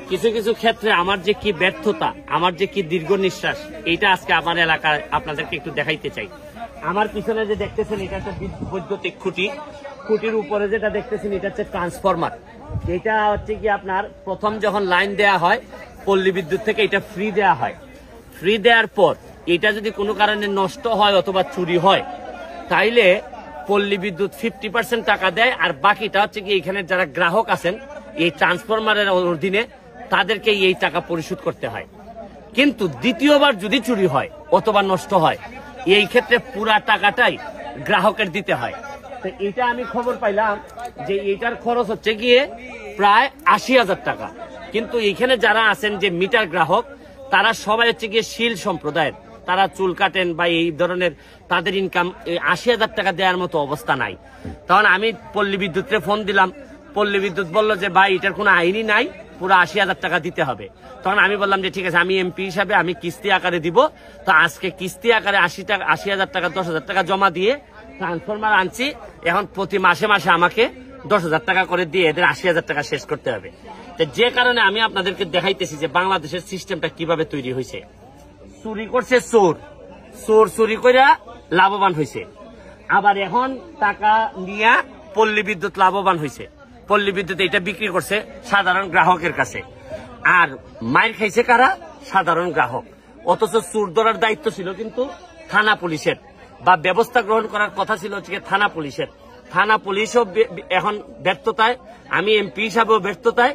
কিছু কিছু ক্ষেত্রে আমার যে কি ব্যর্থতা, আমার যে কি দীর্ঘ নিঃশ্বাস, এইটা আজকে আমার এলাকায় আপনাদেরকে একটু দেখাইতে চাই। আমার পিছনে যে দেখতেছেন এটা হচ্ছে বৈদ্যুতিক খুঁটি, খুঁটির উপরে যেটা দেখতেছেন এটা হচ্ছে ট্রান্সফরমার। এটা হচ্ছে কি আপনার প্রথম যখন লাইন দেয়া হয় পল্লী বিদ্যুৎ থেকে এটা ফ্রি দেয়া হয়। ফ্রি দেওয়ার পর এটা যদি কোনো কারণে নষ্ট হয় অথবা চুরি হয় তাইলে পল্লী বিদ্যুৎ 50% টাকা দেয়, আর বাকিটা হচ্ছে কি এখানে যারা গ্রাহক আছেন এই ট্রান্সফরমারের অধীনে তাদেরকে এই টাকা পরিশোধ করতে হয়। কিন্তু দ্বিতীয়বার যদি চুরি হয় অথবা নষ্ট হয় এই ক্ষেত্রে পুরা টাকাটাই গ্রাহকের দিতে হয়। তো এটা আমি খবর পাইলাম যে এটার খরচ হচ্ছে গিয়ে প্রায় 80,000 টাকা। কিন্তু এখানে যারা আছেন যে মিটার গ্রাহক তারা সবাই হচ্ছে গিয়ে শীল সম্প্রদায়ের, তারা চুল কাটেন বা এই ধরনের, তাদের ইনকাম 80,000 টাকা দেওয়ার মতো অবস্থা নাই। তখন আমি পল্লী বিদ্যুৎকে ফোন দিলাম, পল্লী বিদ্যুৎ বললো যে ভাই এটার কোনো আইনই নাই, পুরো 80,000 টাকা দিতে হবে। তখন আমি বললাম যে ঠিক আছে, আমি এমপি হিসাবে আমি কিস্তি আকারে দিব। তো আজকে কিস্তি আকারে 80,000 টাকা 10,000 টাকা জমা দিয়ে ট্রান্সফরমার আনছি। এখন প্রতি মাসে মাসে আমাকে 10,000 টাকা করে দিয়ে এদের 80,000 টাকা শেষ করতে হবে। যে কারণে আমি আপনাদেরকে দেখাইতেছি যে বাংলাদেশের সিস্টেমটা কিভাবে তৈরি হয়েছে। চুরি করছে চোর, চোর চুরি করে লাভবান হয়েছে, আবার এখন টাকা নিয়ে পল্লী বিদ্যুৎ লাভবান হয়েছে। পল্লী বিদ্যুৎ এটা বিক্রি করছে সাধারণ গ্রাহকের কাছে, আর মাইর খাইছে কারা? সাধারণ গ্রাহক। অথচ চোর ধরার দায়িত্ব ছিল কিন্তু থানা পুলিশের, বা ব্যবস্থা গ্রহণ করার কথা ছিল হচ্ছে থানা পুলিশের। থানা পুলিশও এখন ব্যর্থতায়, আমি এমপি হিসাবেও ব্যর্থতায়,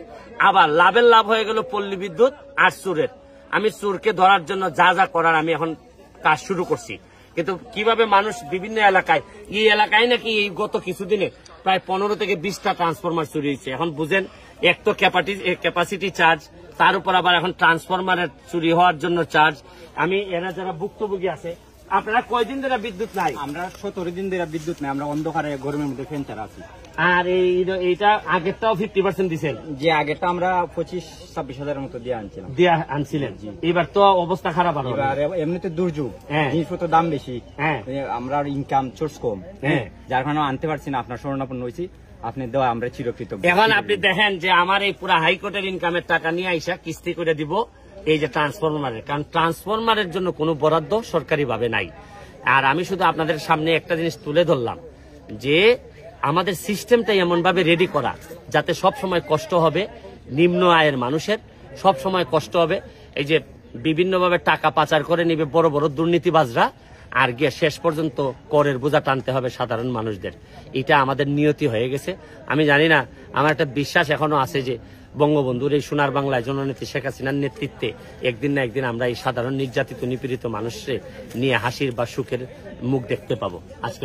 আবার লাভের লাভ হয়ে গেল পল্লী বিদ্যুৎ আর চোরের। আমি চোরকে ধরার জন্য যা যা করার আমি এখন কাজ শুরু করছি। কিন্তু কিভাবে মানুষ বিভিন্ন এলাকায়, এই এলাকায় নাকি এই গত কিছুদিনে প্রায় 15 থেকে 20টা ট্রান্সফরমার চুরি হয়েছে। এখন বুঝেন, এক তো ক্যাপাসিটি চার্জ, তার উপর আবার এখন ট্রান্সফরমারের চুরি হওয়ার জন্য চার্জ। আমি এরা যারা ভুক্তভোগী আছে, আপনারা কয়দিন ধরে বিদ্যুৎ নাই? আমরা 17 দিন ধরে বিদ্যুৎ নাই, আমরা অন্ধকারে গরমের মধ্যে ফ্যান ছাড়া আছি। আর এইটা আগেরটাও 50% দিচ্ছেন? যে আগেরটা আমরা 25-26 হাজারের মতো দিয়ে আনছিলেন। এবার তো অবস্থা খারাপ। এবার এমনিতে দুর্যোগ, জিনিসপত্র দাম বেশি, আমরা ইনকাম সোর্স কম, যার কারণে আনতে পারছি না। আপনার শরণাপন্ন হয়েছি, আপনি দেওয়া আমরা চিরকৃতজ্ঞ। এখন আপনি দেখেন যে আমার এই পুরা হাইকোর্টের ইনকামের টাকা নিয়ে আইসা কিস্তি করে দিব এই যে ট্রান্সফরমারের, কারণ ট্রান্সফরমারের জন্য কোনো বরাদ্দ সরকারি ভাবে নাই। আর আমি শুধু আপনাদের সামনে একটা জিনিস তুলে ধরলাম যে আমাদের সিস্টেমটাই এমন ভাবে রেডি করা যাতে সব সময় কষ্ট হবে নিম্ন আয়ের মানুষের, সব সময় কষ্ট হবে। এই যে বিভিন্নভাবে টাকা পাচার করে নিবে বড় বড় দুর্নীতিবাজরা, আর গিয়ে শেষ পর্যন্ত করের বোঝা টানতে হবে সাধারণ মানুষদের। এটা আমাদের নিয়তি হয়ে গেছে। আমি জানি না, আমার একটা বিশ্বাস এখনো আছে যে বঙ্গবন্ধুর এই সোনার বাংলায় জননেত্রী শেখ হাসিনার নেতৃত্বে একদিন না একদিন আমরা এই সাধারণ নির্যাতিত নিপীড়িত মানুষকে নিয়ে হাসির বা সুখের মুখ দেখতে পাবো। আজকে